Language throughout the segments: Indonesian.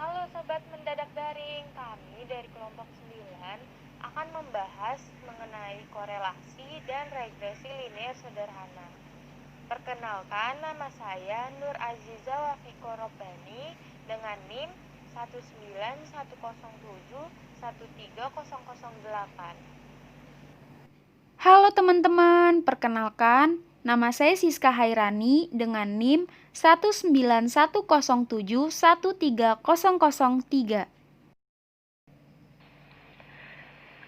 Halo Sobat Mendadak Daring, kami dari kelompok 9 akan membahas mengenai korelasi dan regresi linear sederhana. Perkenalkan, nama saya Nur Aziza Wafiko Robbani dengan NIM 191071308. Halo teman-teman, perkenalkan nama saya Siska Hairani dengan NIM 191071303.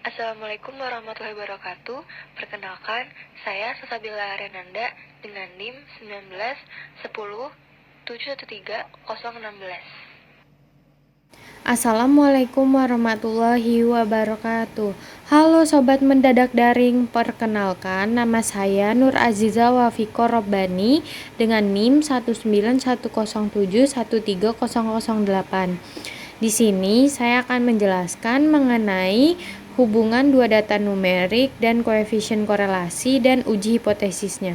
Assalamualaikum warahmatullahi wabarakatuh. Perkenalkan, saya Sasabila Renanda dengan NIM 1910713016. Assalamualaikum warahmatullahi wabarakatuh. Halo Sobat Mendadak Daring, perkenalkan nama saya Nur Aziza Wafiko Robbani dengan NIM 191071308. Di sini saya akan menjelaskan mengenai hubungan dua data numerik dan koefisien korelasi dan uji hipotesisnya.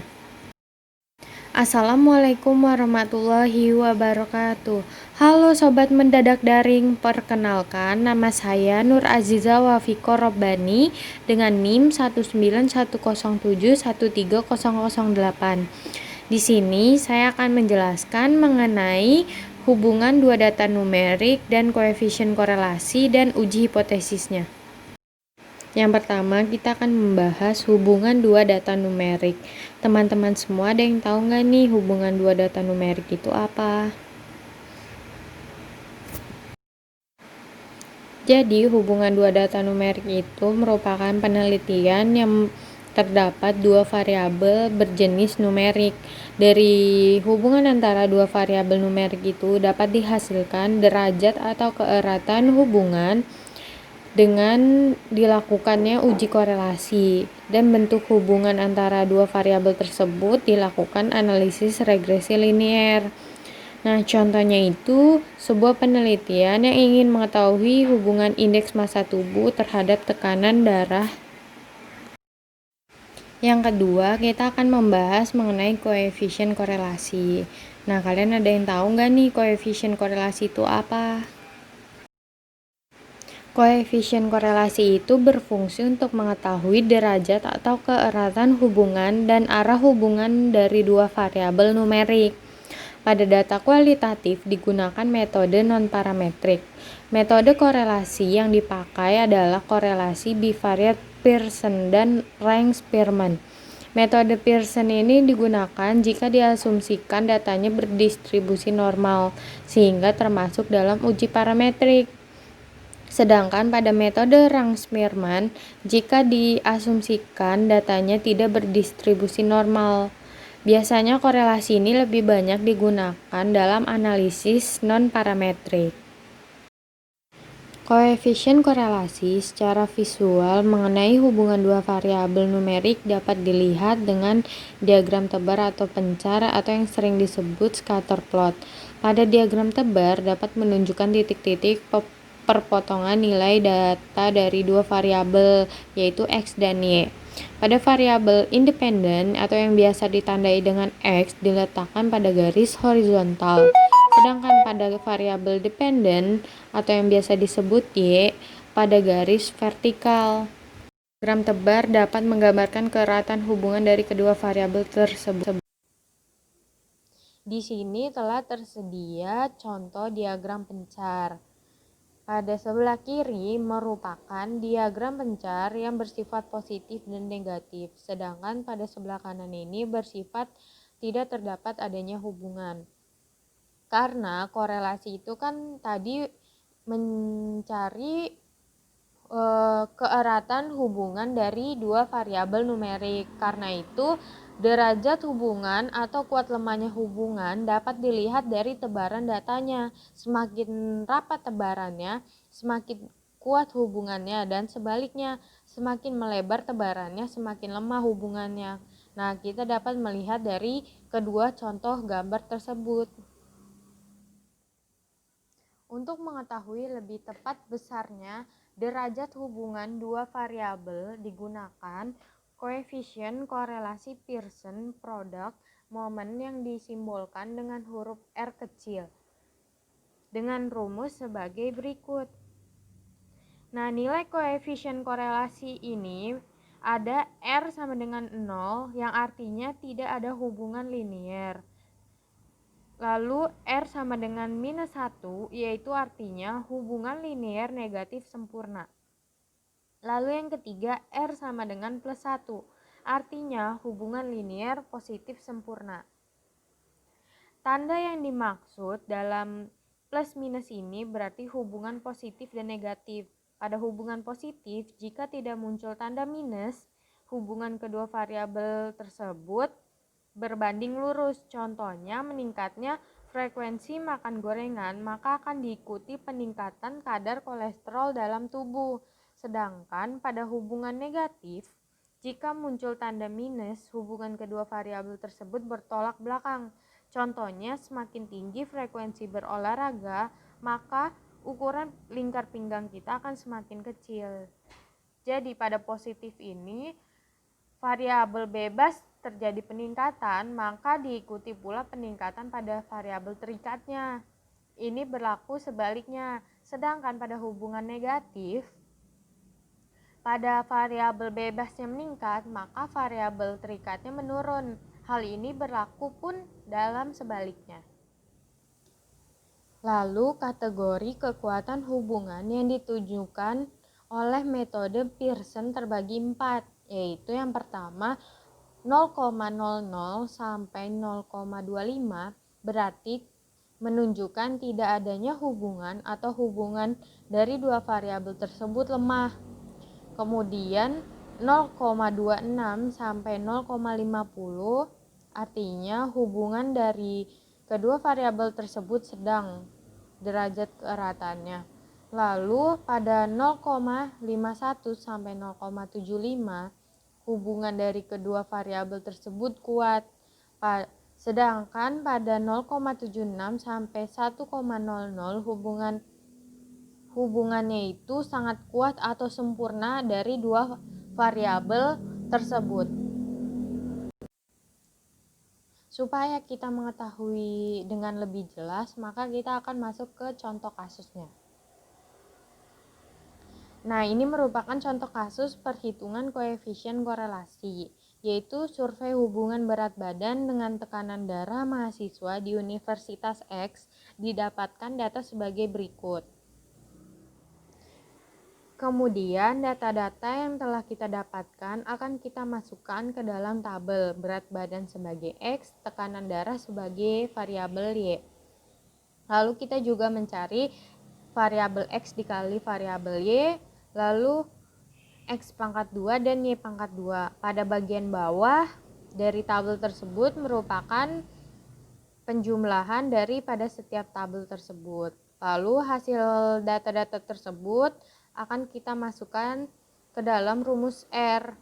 Assalamualaikum warahmatullahi wabarakatuh. Halo Sobat Mendadak Daring, perkenalkan nama saya Nur Aziza Wafiko Robbani dengan NIM 191071308. Di sini saya akan menjelaskan mengenai hubungan dua data numerik dan koefisien korelasi dan uji hipotesisnya. Yang pertama, kita akan membahas hubungan dua data numerik. Teman-teman semua ada yang tahu nggak nih hubungan dua data numerik itu apa? Jadi, hubungan dua data numerik itu merupakan penelitian yang terdapat dua variabel berjenis numerik. Dari hubungan antara dua variabel numerik itu dapat dihasilkan derajat atau keeratan hubungan dengan dilakukannya uji korelasi, dan bentuk hubungan antara dua variabel tersebut dilakukan analisis regresi linear. Nah, contohnya itu sebuah penelitian yang ingin mengetahui hubungan indeks massa tubuh terhadap tekanan darah. Yang kedua, kita akan membahas mengenai koefisien korelasi. Nah, kalian ada yang tahu nggak nih koefisien korelasi itu apa? Koefisien korelasi itu berfungsi untuk mengetahui derajat atau keeratan hubungan dan arah hubungan dari dua variabel numerik. Pada data kualitatif digunakan metode non-parametrik. Metode korelasi yang dipakai adalah korelasi bivariat Pearson dan Range-Spearman. Metode Pearson ini digunakan jika diasumsikan datanya berdistribusi normal, sehingga termasuk dalam uji parametrik. Sedangkan pada metode Range-Spearman, jika diasumsikan datanya tidak berdistribusi normal. Biasanya korelasi ini lebih banyak digunakan dalam analisis non-parametrik. Koefisien korelasi secara visual mengenai hubungan dua variabel numerik dapat dilihat dengan diagram tebar atau pencar atau yang sering disebut scatter plot. Pada diagram tebar dapat menunjukkan titik-titik perpotongan nilai data dari dua variabel, yaitu X dan Y. Pada variabel independen atau yang biasa ditandai dengan X diletakkan pada garis horizontal. Sedangkan pada variabel dependen atau yang biasa disebut Y pada garis vertikal. Diagram tebar dapat menggambarkan keeratan hubungan dari kedua variabel tersebut. Di sini telah tersedia contoh diagram pencar. Pada sebelah kiri merupakan diagram pencar yang bersifat positif dan negatif, sedangkan pada sebelah kanan ini bersifat tidak terdapat adanya hubungan. Karena korelasi itu kan tadi mencari keeratan hubungan dari dua variabel numerik. Karena itu, derajat hubungan atau kuat lemahnya hubungan dapat dilihat dari tebaran datanya. Semakin rapat tebarannya, semakin kuat hubungannya, dan sebaliknya, semakin melebar tebarannya, semakin lemah hubungannya. Nah, kita dapat melihat dari kedua contoh gambar tersebut. Untuk mengetahui lebih tepat besarnya derajat hubungan dua variabel digunakan koefisien korelasi Pearson produk momen yang disimbolkan dengan huruf R kecil. dengan rumus sebagai berikut. Nah, nilai koefisien korelasi ini ada R sama dengan 0 yang artinya tidak ada hubungan linier. Lalu R sama dengan minus 1 yaitu artinya hubungan linier negatif sempurna. Lalu yang ketiga R sama dengan plus 1 artinya hubungan linier positif sempurna. Tanda yang dimaksud dalam plus minus ini berarti hubungan positif dan negatif. Pada hubungan positif, jika tidak muncul tanda minus, hubungan kedua variabel tersebut berbanding lurus. Contohnya meningkatnya frekuensi makan gorengan, maka akan diikuti peningkatan kadar kolesterol dalam tubuh. Sedangkan pada hubungan negatif, jika muncul tanda minus, hubungan kedua variabel tersebut bertolak belakang. Contohnya, semakin tinggi frekuensi berolahraga, maka ukuran lingkar pinggang kita akan semakin kecil. Jadi pada positif ini, variabel bebas terjadi peningkatan, maka diikuti pula peningkatan pada variabel terikatnya. Ini berlaku sebaliknya. Sedangkan pada hubungan negatif, pada variabel bebasnya meningkat, maka variabel terikatnya menurun. Hal ini berlaku pun dalam sebaliknya. Lalu kategori kekuatan hubungan yang ditujukan oleh metode Pearson terbagi 4, yaitu yang pertama 0,00 sampai 0,25 berarti menunjukkan tidak adanya hubungan atau hubungan dari dua variabel tersebut lemah. Kemudian 0,26 sampai 0,50 artinya hubungan dari kedua variabel tersebut sedang derajat keeratannya. Lalu pada 0,51 sampai 0,75 hubungan dari kedua variabel tersebut kuat. Sedangkan pada 0,76 sampai 1,00 hubungannya itu sangat kuat atau sempurna dari dua variabel tersebut. Supaya kita mengetahui dengan lebih jelas, maka kita akan masuk ke contoh kasusnya. Nah, ini merupakan contoh kasus perhitungan koefisien korelasi, yaitu survei hubungan berat badan dengan tekanan darah mahasiswa di Universitas X didapatkan data sebagai berikut. Kemudian data-data yang telah kita dapatkan akan kita masukkan ke dalam tabel berat badan sebagai X, tekanan darah sebagai variabel Y. Lalu kita juga mencari variabel X dikali variabel Y, lalu X pangkat 2 dan Y pangkat 2. Pada bagian bawah dari tabel tersebut merupakan penjumlahan daripada setiap tabel tersebut. Lalu hasil data-data tersebut akan kita masukkan ke dalam rumus R.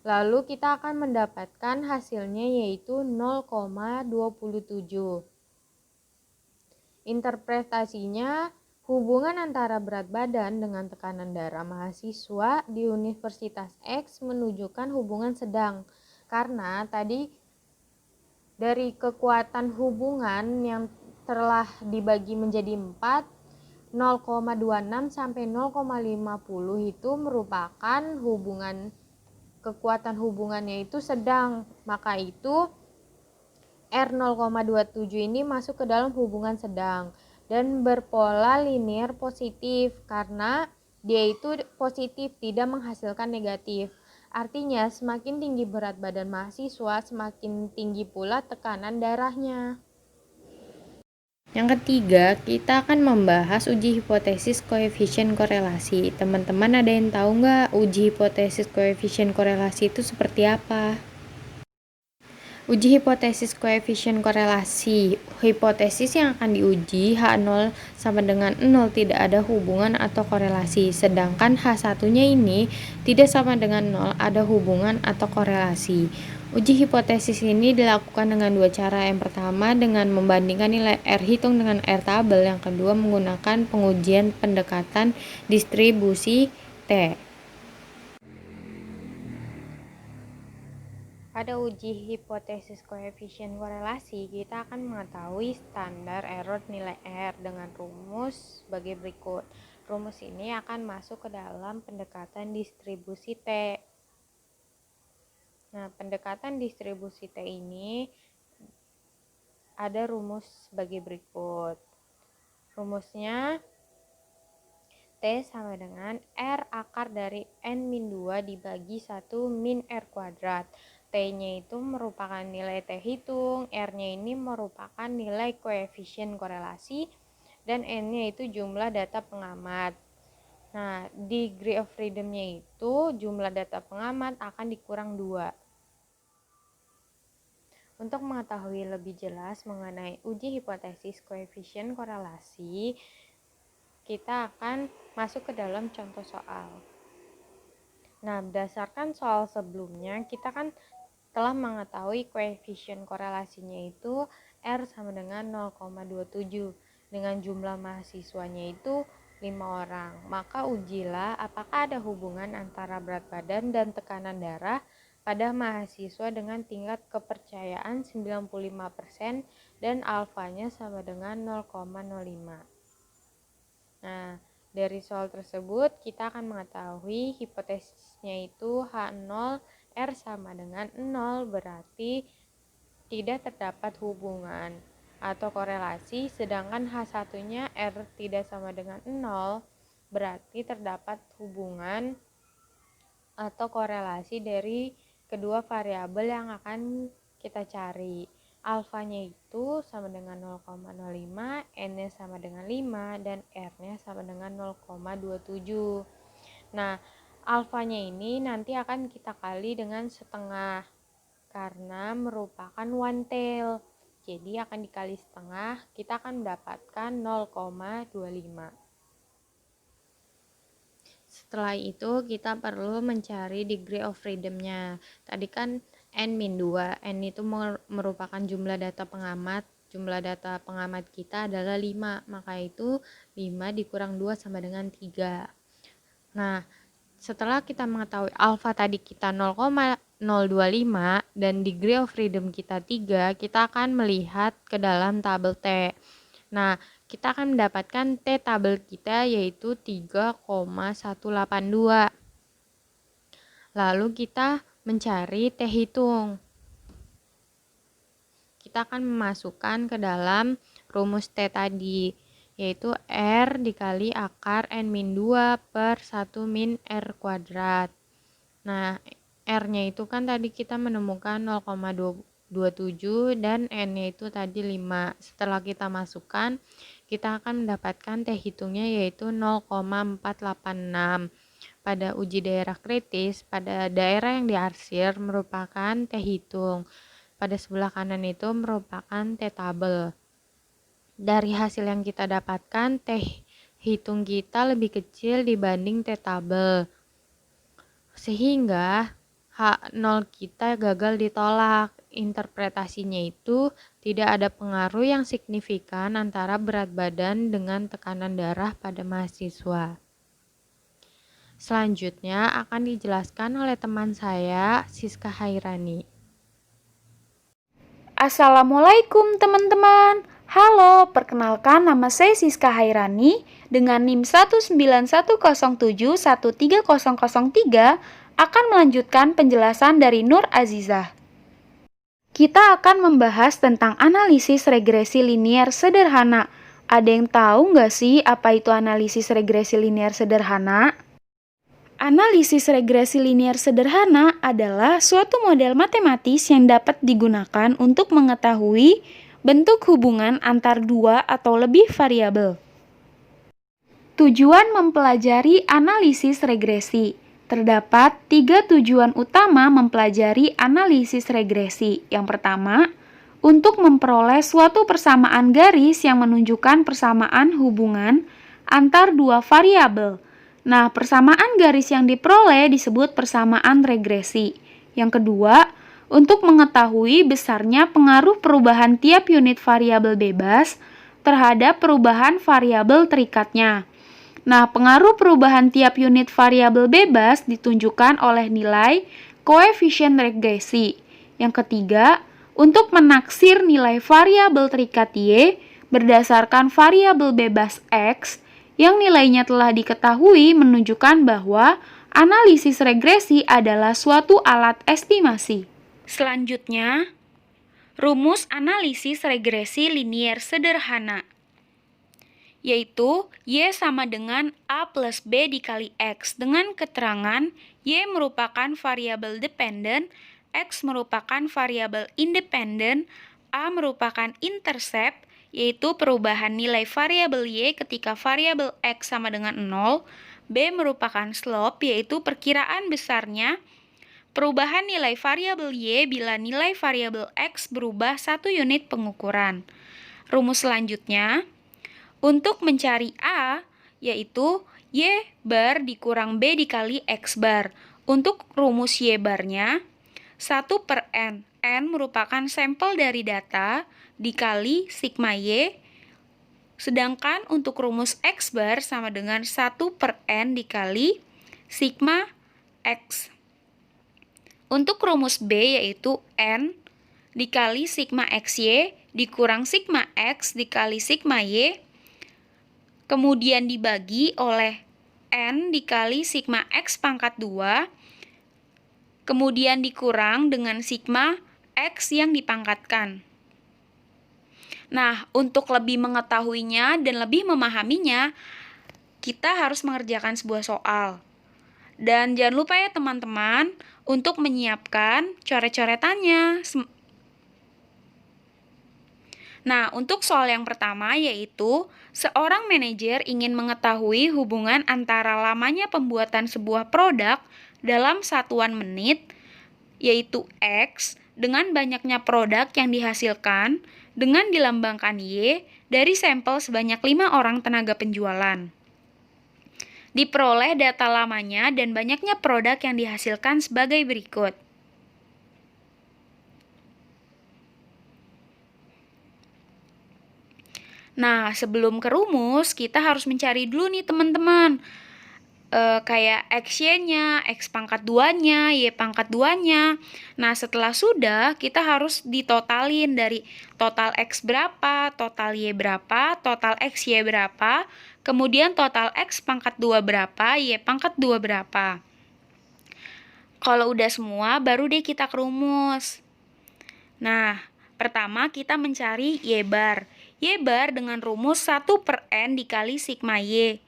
Lalu kita akan mendapatkan hasilnya yaitu 0,27. Interpretasinya, hubungan antara berat badan dengan tekanan darah mahasiswa di Universitas X menunjukkan hubungan sedang. Karena tadi dari kekuatan hubungan yang telah dibagi menjadi 4, 0,26 sampai 0,50 itu merupakan kekuatan hubungannya itu sedang. Maka itu R 0,27 ini masuk ke dalam hubungan sedang dan berpola linier positif karena dia itu positif, tidak menghasilkan negatif. Artinya semakin tinggi berat badan mahasiswa, semakin tinggi pula tekanan darahnya. Yang ketiga, kita akan membahas uji hipotesis koefisien korelasi. Teman-teman ada yang tahu nggak uji hipotesis koefisien korelasi itu seperti apa? Uji hipotesis koefisien korelasi. Hipotesis yang akan diuji H0 sama dengan 0 tidak ada hubungan atau korelasi. Sedangkan H1-nya ini tidak sama dengan 0 ada hubungan atau korelasi. Uji hipotesis ini dilakukan dengan dua cara. Yang pertama dengan membandingkan nilai R hitung dengan R tabel. Yang kedua menggunakan pengujian pendekatan distribusi T. Pada uji hipotesis koefisien korelasi, kita akan mengetahui standar error nilai R dengan rumus sebagai berikut. Rumus ini akan masuk ke dalam pendekatan distribusi T. Nah, pendekatan distribusi T ini ada rumus sebagai berikut. Rumusnya T sama dengan R akar dari N-2 dibagi 1 min R kuadrat. T-nya itu merupakan nilai T hitung, R-nya ini merupakan nilai koefisien korelasi, dan N-nya itu jumlah data pengamat. Nah, degree of freedom-nya itu jumlah data pengamat akan dikurang 2. Untuk mengetahui lebih jelas mengenai uji hipotesis koefisien korelasi, kita akan masuk ke dalam contoh soal. Nah, berdasarkan soal sebelumnya, kita kan telah mengetahui koefisien korelasinya itu R sama dengan 0,27 dengan jumlah mahasiswanya itu 5 orang. Maka ujilah apakah ada hubungan antara berat badan dan tekanan darah pada mahasiswa dengan tingkat kepercayaan 95% dan alfanya sama dengan 0,05. Nah, dari soal tersebut kita akan mengetahui hipotesisnya itu H0 R sama dengan 0, berarti tidak terdapat hubungan atau korelasi, sedangkan H1-nya R tidak sama dengan 0, berarti terdapat hubungan atau korelasi dari kedua variabel yang akan kita cari. Alfanya itu sama dengan 0,05, N-nya sama dengan 5, dan R-nya sama dengan 0,27. Nah, alfanya ini nanti akan kita kali dengan setengah karena merupakan one tail. Jadi akan dikali setengah, kita akan mendapatkan 0,25. Setelah itu kita perlu mencari degree of freedom-nya. Tadi kan N-2, N itu merupakan jumlah data pengamat. Jumlah data pengamat kita adalah 5, maka itu 5 dikurang 2 sama dengan 3. Nah, setelah kita mengetahui alfa tadi kita 0,025 dan degree of freedom kita 3, kita akan melihat ke dalam tabel T. Nah, kita akan mendapatkan T tabel kita yaitu 3,182. Lalu kita mencari T hitung. Kita akan memasukkan ke dalam rumus T tadi, yaitu R dikali akar N-2 per 1 min R kuadrat. Nah, R-nya itu kan tadi kita menemukan 0,27 dan N-nya itu tadi 5. Setelah kita masukkan, kita akan mendapatkan T hitungnya yaitu 0,486. Pada uji daerah kritis, pada daerah yang diarsir merupakan T hitung. Pada sebelah kanan itu merupakan T tabel. Dari hasil yang kita dapatkan, T hitung kita lebih kecil dibanding T tabel. Sehingga H0 kita gagal ditolak. Interpretasinya itu tidak ada pengaruh yang signifikan antara berat badan dengan tekanan darah pada mahasiswa. Selanjutnya akan dijelaskan oleh teman saya, Siska Hairani. Assalamualaikum teman-teman. Halo, perkenalkan nama saya Siska Hairani dengan NIM 19107130003 akan melanjutkan penjelasan dari Nur Azizah. Kita akan membahas tentang analisis regresi linier sederhana. Ada yang tahu nggak sih apa itu analisis regresi linier sederhana? Analisis regresi linier sederhana adalah suatu model matematis yang dapat digunakan untuk mengetahui bentuk hubungan antar dua atau lebih variabel. Tujuan mempelajari analisis regresi. Terdapat 3 tujuan utama mempelajari analisis regresi. Yang pertama, untuk memperoleh suatu persamaan garis yang menunjukkan persamaan hubungan antar dua variabel. Nah, persamaan garis yang diperoleh disebut persamaan regresi. Yang kedua, untuk mengetahui besarnya pengaruh perubahan tiap unit variabel bebas terhadap perubahan variabel terikatnya. Nah, pengaruh perubahan tiap unit variabel bebas ditunjukkan oleh nilai koefisien regresi. Yang ketiga, untuk menaksir nilai variabel terikat Y berdasarkan variabel bebas X yang nilainya telah diketahui menunjukkan bahwa analisis regresi adalah suatu alat estimasi. Selanjutnya, rumus analisis regresi linier sederhana, yaitu Y sama dengan A plus B dikali X dengan keterangan Y merupakan variabel dependen, X merupakan variabel independen, A merupakan intercept, yaitu perubahan nilai variabel Y ketika variabel X sama dengan 0, B merupakan slope, yaitu perkiraan besarnya perubahan nilai variabel Y bila nilai variabel X berubah 1 unit pengukuran. Rumus selanjutnya, untuk mencari A, yaitu Y bar dikurang B dikali X bar. Untuk rumus Y barnya, 1 per N. N merupakan sampel dari data dikali sigma Y. Sedangkan untuk rumus X bar sama dengan 1 per N dikali sigma X. Untuk rumus B yaitu N dikali sigma XY dikurang sigma X dikali sigma Y, kemudian dibagi oleh N dikali sigma X pangkat 2, kemudian dikurang dengan sigma X yang dipangkatkan. Nah, untuk lebih mengetahuinya dan lebih memahaminya, kita harus mengerjakan sebuah soal. Dan jangan lupa ya teman-teman, untuk menyiapkan coret-coretannya. Nah, untuk soal yang pertama yaitu, seorang manajer ingin mengetahui hubungan antara lamanya pembuatan sebuah produk dalam satuan menit, yaitu X, dengan banyaknya produk yang dihasilkan dengan dilambangkan Y dari sampel sebanyak 5 orang tenaga penjualan. Diperoleh data lamanya dan banyaknya produk yang dihasilkan sebagai berikut. Nah, sebelum ke rumus, kita harus mencari dulu nih teman-teman. Kayak X-Y-nya, X pangkat 2-nya, Y pangkat 2-nya. Nah, setelah sudah, kita harus ditotalin dari total X berapa, total Y berapa, total XY berapa, kemudian total X pangkat 2 berapa, Y pangkat 2 berapa. Kalau udah semua, baru deh kita ke rumus. Nah, pertama kita mencari Y bar. Y bar dengan rumus 1 per N dikali sigma Y,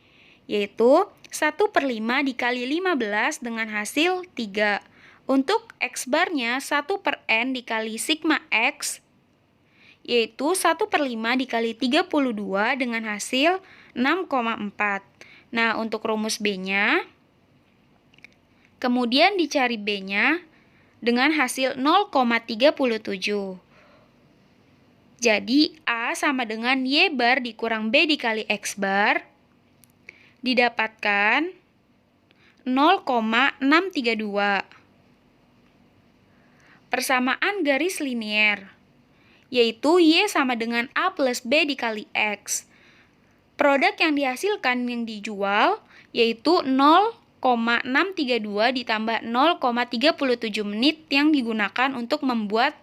yaitu 1 per 5 dikali 15 dengan hasil 3. Untuk X barnya 1 per N dikali sigma X, yaitu 1 per 5 dikali 32 dengan hasil 6,4. Nah, untuk rumus B-nya, kemudian dicari B-nya dengan hasil 0,37. Jadi, A sama dengan Y bar dikurang B dikali X bar, didapatkan 0,632. Persamaan garis linier, yaitu Y sama dengan A plus B dikali X. Produk yang dihasilkan yang dijual, yaitu 0,632 ditambah 0,37 menit yang digunakan untuk membuat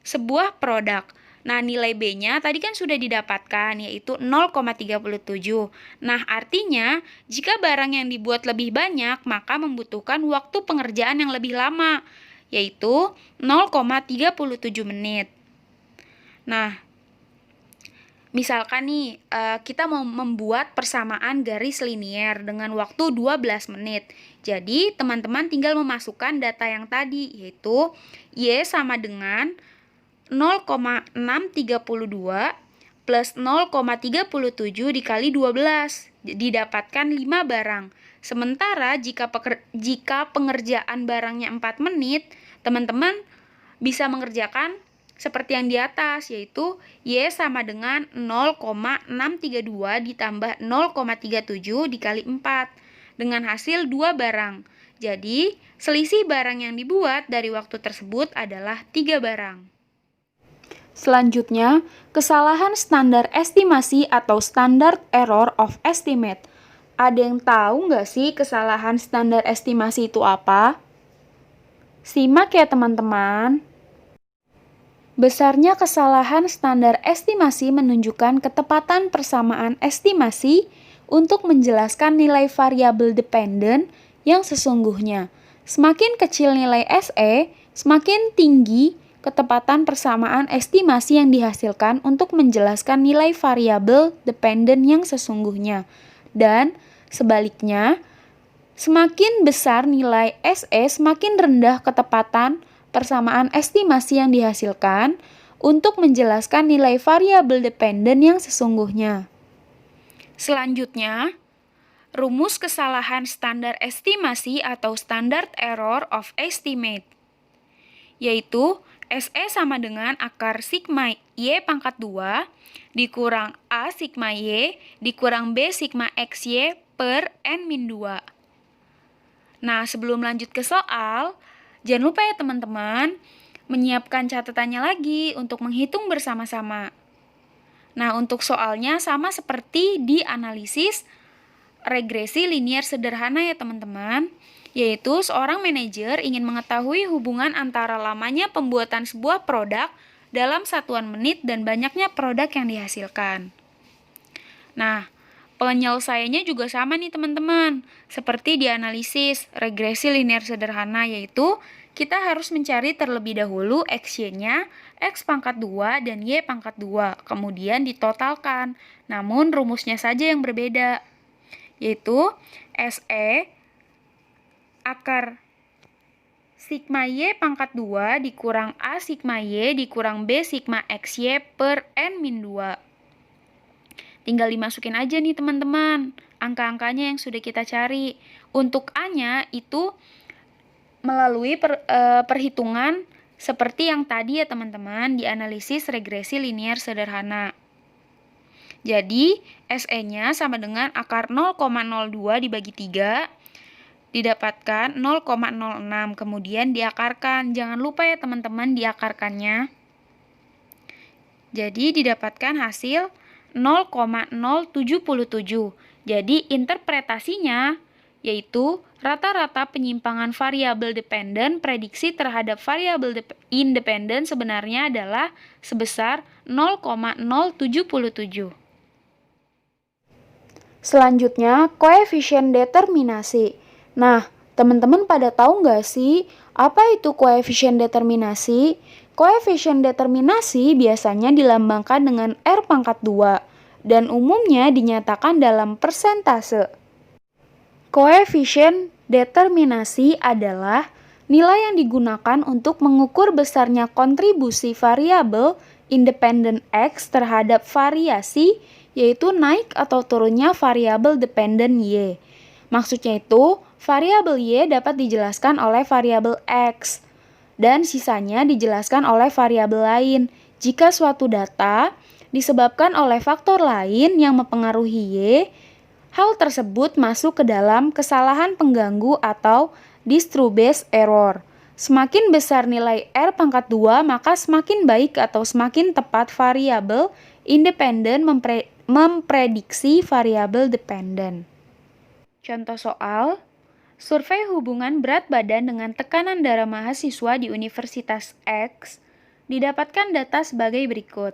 sebuah produk. Nah, nilai B-nya tadi kan sudah didapatkan, yaitu 0,37. Nah, artinya, jika barang yang dibuat lebih banyak, maka membutuhkan waktu pengerjaan yang lebih lama, yaitu 0,37 menit. Nah, misalkan nih, kita mau membuat persamaan garis linier dengan waktu 12 menit. Jadi, teman-teman tinggal memasukkan data yang tadi, yaitu Y sama dengan 0,632 plus 0,37 dikali 12, didapatkan 5 barang. Sementara jika pengerjaan barangnya 4 menit, teman-teman bisa mengerjakan seperti yang di atas, yaitu Y sama dengan 0,632 ditambah 0,37 dikali 4, dengan hasil 2 barang. Jadi, selisih barang yang dibuat dari waktu tersebut adalah 3 barang. Selanjutnya, kesalahan standar estimasi atau standard error of estimate. Ada yang tahu nggak sih kesalahan standar estimasi itu apa? Simak ya teman-teman. Besarnya kesalahan standar estimasi menunjukkan ketepatan persamaan estimasi untuk menjelaskan nilai variabel dependen yang sesungguhnya. Semakin kecil nilai SE, semakin tinggi ketepatan persamaan estimasi yang dihasilkan untuk menjelaskan nilai variabel dependen yang sesungguhnya. Dan sebaliknya, semakin besar nilai SE, semakin rendah ketepatan persamaan estimasi yang dihasilkan untuk menjelaskan nilai variabel dependen yang sesungguhnya. Selanjutnya, rumus kesalahan standar estimasi atau standard error of estimate, yaitu SE sama dengan akar sigma Y pangkat 2 dikurang A sigma Y dikurang B sigma XY per N-2. Nah, sebelum lanjut ke soal, jangan lupa ya teman-teman, menyiapkan catatannya lagi untuk menghitung bersama-sama. Nah, untuk soalnya sama seperti di analisis regresi linier sederhana ya teman-teman, yaitu seorang manajer ingin mengetahui hubungan antara lamanya pembuatan sebuah produk dalam satuan menit dan banyaknya produk yang dihasilkan. Nah, penyelesaiannya juga sama nih teman-teman, seperti di analisis regresi linier sederhana, yaitu kita harus mencari terlebih dahulu XY-nya, X pangkat 2 dan Y pangkat 2, kemudian ditotalkan. Namun rumusnya saja yang berbeda, yaitu SE akar sigma Y pangkat 2 dikurang A sigma Y dikurang B sigma XY per N-2. Tinggal dimasukin aja nih teman-teman, angka-angkanya yang sudah kita cari. Untuk A-nya itu melalui perhitungan seperti yang tadi ya teman-teman, di analisis regresi linier sederhana. Jadi, SE-nya sama dengan akar 0,02 dibagi 3, didapatkan 0,06, kemudian diakarkan. Jangan lupa ya teman-teman diakarkannya. Jadi, didapatkan hasil 0,077. Jadi, interpretasinya yaitu rata-rata penyimpangan variabel dependen prediksi terhadap variabel independen sebenarnya adalah sebesar 0,077. Selanjutnya, koefisien determinasi. Nah, teman-teman pada tahu nggak sih apa itu koefisien determinasi? Koefisien determinasi biasanya dilambangkan dengan R pangkat 2 dan umumnya dinyatakan dalam persentase. Koefisien determinasi adalah nilai yang digunakan untuk mengukur besarnya kontribusi variabel independen X terhadap variasi, yaitu naik atau turunnya variabel dependen Y. Maksudnya itu, variabel Y dapat dijelaskan oleh variabel X, dan sisanya dijelaskan oleh variabel lain jika suatu data disebabkan oleh faktor lain yang mempengaruhi Y. Hal tersebut masuk ke dalam kesalahan pengganggu atau distrust error. Semakin besar nilai R pangkat 2, maka semakin baik atau semakin tepat variabel independen memprediksi variabel dependen. Contoh soal, survei hubungan berat badan dengan tekanan darah mahasiswa di Universitas X didapatkan data sebagai berikut.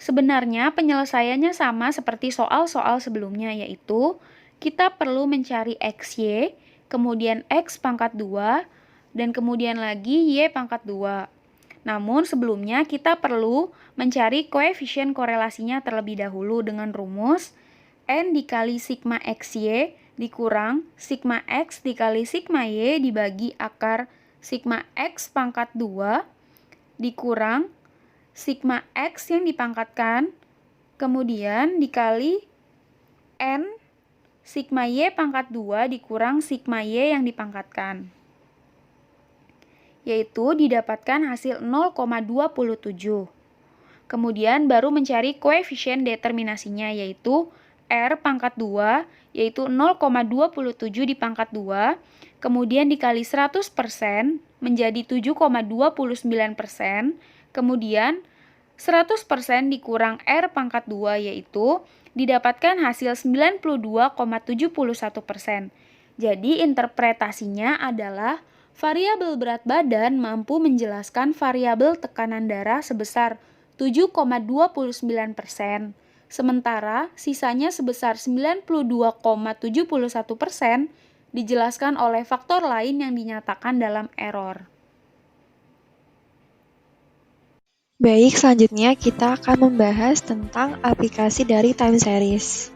Sebenarnya penyelesaiannya sama seperti soal-soal sebelumnya, yaitu kita perlu mencari XY, kemudian X pangkat 2, dan kemudian lagi Y pangkat 2. Namun sebelumnya kita perlu mencari koefisien korelasinya terlebih dahulu dengan rumus N dikali sigma XY dikurang sigma X dikali sigma Y dibagi akar sigma X pangkat 2 dikurang sigma X yang dipangkatkan, kemudian dikali N sigma Y pangkat 2 dikurang sigma Y yang dipangkatkan, yaitu didapatkan hasil 0,27. Kemudian baru mencari koefisien determinasinya, yaitu R pangkat 2, yaitu 0,27 dipangkat 2, kemudian dikali 100% menjadi 7,29%, kemudian 100% dikurang R pangkat 2, yaitu didapatkan hasil 92,71%. Jadi interpretasinya adalah Variabel berat badan mampu menjelaskan variabel tekanan darah sebesar 7,29%, sementara sisanya sebesar 92,71% dijelaskan oleh faktor lain yang dinyatakan dalam error. Baik, selanjutnya kita akan membahas tentang aplikasi dari time series.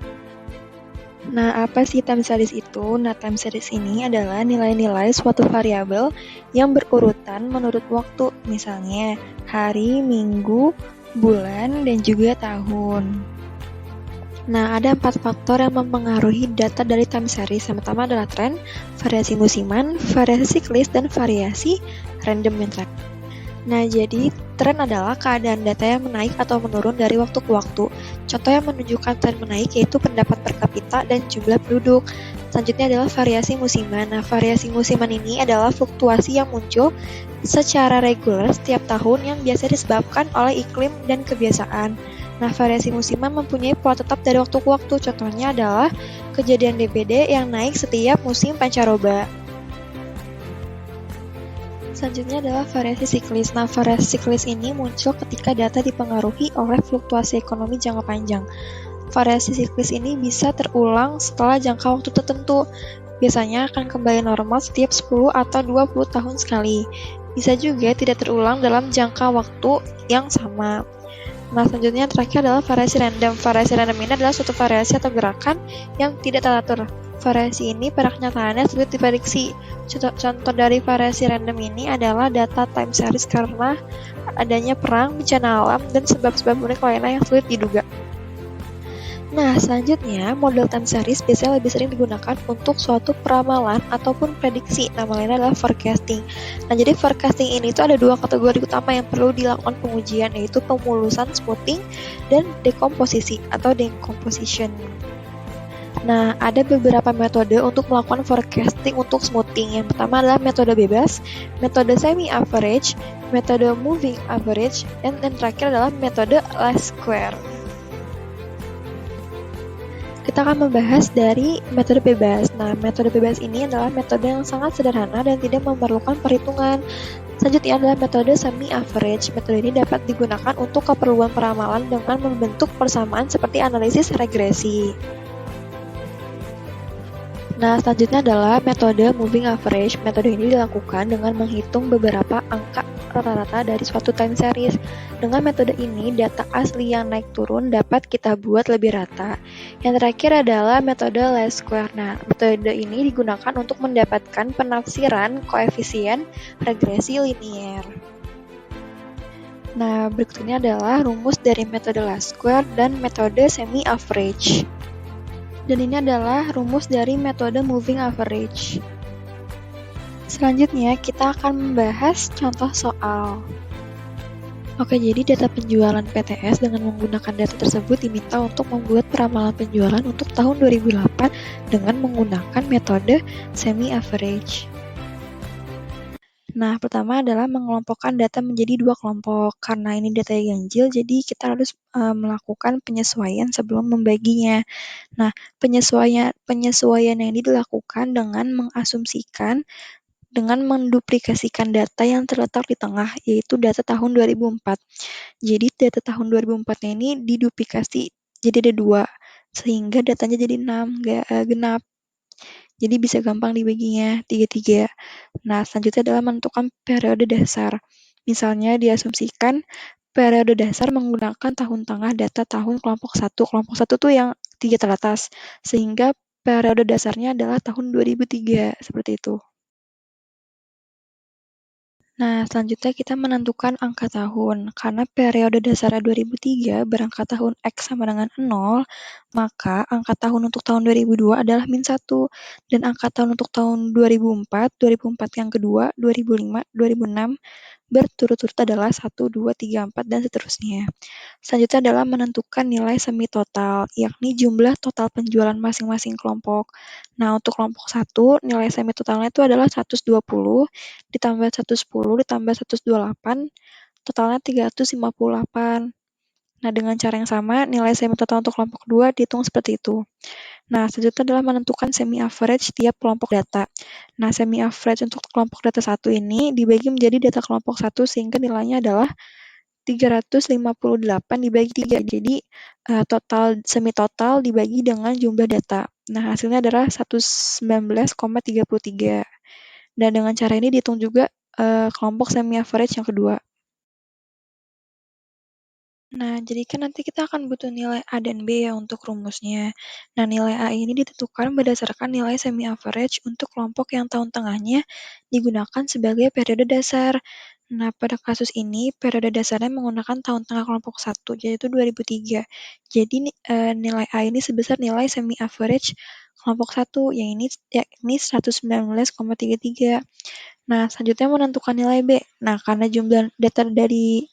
Nah, apa sih time series itu? Nah, time series ini adalah nilai-nilai suatu variabel yang berurutan menurut waktu, misalnya hari, minggu, bulan, dan juga tahun. Nah, ada 4 faktor yang mempengaruhi data dari time series. Yang pertama adalah tren, variasi musiman, variasi siklis, dan variasi random metric. Nah, jadi tren adalah keadaan data yang menaik atau menurun dari waktu ke waktu. Contoh yang menunjukkan tren menaik yaitu pendapat per kapita dan jumlah penduduk. Selanjutnya adalah variasi musiman. Nah, variasi musiman ini adalah fluktuasi yang muncul secara reguler setiap tahun yang biasa disebabkan oleh iklim dan kebiasaan. Nah, variasi musiman mempunyai pola tetap dari waktu ke waktu. Contohnya adalah kejadian DBD yang naik setiap musim pancaroba. Selanjutnya adalah variasi siklis. Nah, variasi siklis ini muncul ketika data dipengaruhi oleh fluktuasi ekonomi jangka panjang. Variasi siklis ini bisa terulang setelah jangka waktu tertentu. Biasanya akan kembali normal setiap 10 atau 20 tahun sekali. Bisa juga tidak terulang dalam jangka waktu yang sama. Nah, selanjutnya terakhir adalah variasi random. Variasi random ini adalah suatu variasi atau gerakan yang tidak teratur. Variasi ini pada kenyataannya sulit diprediksi. Contoh dari variasi random ini adalah data time series karena adanya perang, bencana alam, dan sebab-sebab unik lainnya yang sulit diduga. Nah, selanjutnya model time series biasanya lebih sering digunakan untuk suatu peramalan ataupun prediksi. Nama lainnya adalah forecasting. Nah, jadi forecasting ini tuh ada dua kategori utama yang perlu dilakukan pengujian, yaitu pemulusan smoothing dan dekomposisi atau decomposition. Nah, ada beberapa metode untuk melakukan forecasting untuk smoothing. Yang pertama adalah metode bebas, metode semi-average, metode moving average, dan yang terakhir adalah metode least square. Kita akan membahas dari metode bebas. Nah, metode bebas ini adalah metode yang sangat sederhana dan tidak memerlukan perhitungan. Selanjutnya adalah metode semi-average. Metode ini dapat digunakan untuk keperluan peramalan dengan membentuk persamaan seperti analisis regresi. Nah, selanjutnya adalah metode moving average. Metode ini dilakukan dengan menghitung beberapa angka rata-rata dari suatu time series. Dengan metode ini, data asli yang naik turun dapat kita buat lebih rata. Yang terakhir adalah metode least square. Nah, metode ini digunakan untuk mendapatkan penafsiran koefisien regresi linier. Nah, berikut ini adalah rumus dari metode least square dan metode semi-average. Dan ini adalah rumus dari metode moving average. Selanjutnya, kita akan membahas contoh soal. Oke, jadi data penjualan PTS dengan menggunakan data tersebut diminta untuk membuat peramalan penjualan untuk tahun 2008 dengan menggunakan metode semi-average. Nah, pertama adalah mengelompokkan data menjadi dua kelompok. Karena ini data yang ganjil, jadi kita harus melakukan penyesuaian sebelum membaginya. Nah, penyesuaian yang ini dilakukan dengan mengasumsikan dengan menduplikasikan data yang terletak di tengah, yaitu data tahun 2004. Jadi, data tahun 2004-nya ini diduplikasi, jadi ada 2, sehingga datanya jadi 6, genap. Jadi bisa gampang dibaginya, 3-3. Nah, selanjutnya adalah menentukan periode dasar. Misalnya diasumsikan periode dasar menggunakan tahun tengah data tahun kelompok 1. Kelompok 1 tuh yang 3 teratas, sehingga periode dasarnya adalah tahun 2003, seperti itu. Nah, selanjutnya kita menentukan angka tahun. Karena periode dasarnya 2003 berangkat tahun X sama dengan 0, maka angka tahun untuk tahun 2002 adalah -1. Dan angka tahun untuk tahun 2004 yang kedua, 2005, 2006, berturut-turut adalah 1, 2, 3, 4, dan seterusnya. Selanjutnya adalah menentukan nilai semi total, yakni jumlah total penjualan masing-masing kelompok. Nah, untuk kelompok 1, nilai semi totalnya itu adalah 120, ditambah 110, ditambah 128, totalnya 358. Nah, dengan cara yang sama, nilai semi total untuk kelompok 2 dihitung seperti itu. Nah, selanjutnya adalah menentukan semi-average tiap kelompok data. Nah, semi-average untuk kelompok data 1 ini dibagi menjadi data kelompok 1 sehingga nilainya adalah 358 dibagi 3. Jadi, total semi total dibagi dengan jumlah data. Nah, hasilnya adalah 119,33. Dan dengan cara ini dihitung juga kelompok semi-average yang kedua. Nah, jadi kan nanti kita akan butuh nilai A dan B ya untuk rumusnya. Nah, nilai A ini ditentukan berdasarkan nilai semi-average untuk kelompok yang tahun tengahnya digunakan sebagai periode dasar. Nah, pada kasus ini, periode dasarnya menggunakan tahun tengah kelompok 1, yaitu 2003. Jadi, nilai A ini sebesar nilai semi-average kelompok 1, yang ini yakni 119,33. Nah, selanjutnya menentukan nilai B. Nah, karena jumlah data dari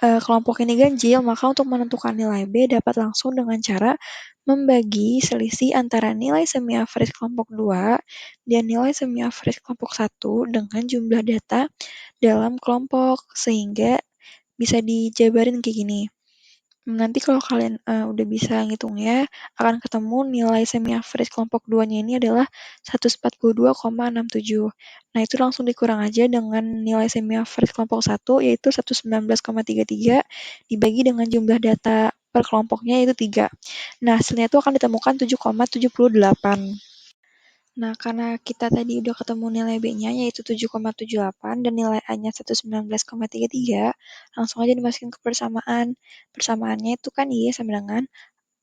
kelompok ini ganjil, maka untuk menentukan nilai B dapat langsung dengan cara membagi selisih antara nilai semi-average kelompok 2 dan nilai semi-average kelompok 1 dengan jumlah data dalam kelompok, sehingga bisa dijabarin kayak gini. Nanti kalau kalian udah bisa ngitungnya, akan ketemu nilai semi-average kelompok 2-nya ini adalah 142,67. Nah, itu langsung dikurang aja dengan nilai semi-average kelompok 1, yaitu 119,33, dibagi dengan jumlah data per kelompoknya, yaitu 3. Nah, hasilnya itu akan ditemukan 7,78. Nah, karena kita tadi udah ketemu nilai B-nya yaitu 7,78 dan nilai A-nya 119,33, langsung aja dimasukin ke persamaan. Persamaannya itu kan Y sama dengan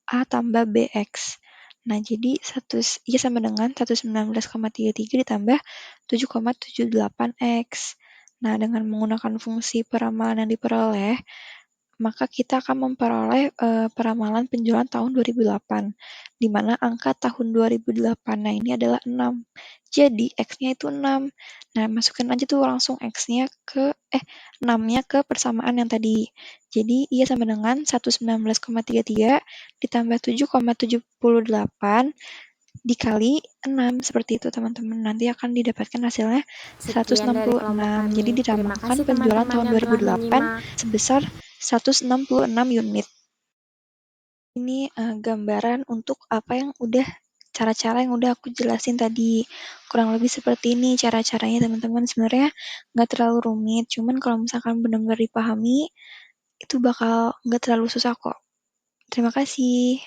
A tambah BX. Nah, jadi Y sama dengan 119,33 ditambah 7,78X. Nah, dengan menggunakan fungsi peramalan yang diperoleh, maka kita akan memperoleh peramalan penjualan tahun 2008, di mana angka tahun 2008 nah ini adalah 6. Jadi X-nya itu 6. Nah, masukin aja tuh langsung X-nya 6-nya ke persamaan yang tadi. Jadi Y sama dengan 119,33 ditambah 7,78 dikali 6, seperti itu teman-teman. Nanti akan didapatkan hasilnya Sekian dari kelompok 166. Jadi kami. Terima diramalkan kasih penjualan teman-teman tahun yang telah 2008 menyimak. sebesar 166 unit. Ini gambaran untuk apa yang udah cara-cara yang udah aku jelasin tadi. Kurang lebih seperti ini cara-caranya teman-teman. Sebenarnya nggak terlalu rumit, cuman kalau misalkan benar-benar dipahami, itu bakal nggak terlalu susah kok. Terima kasih.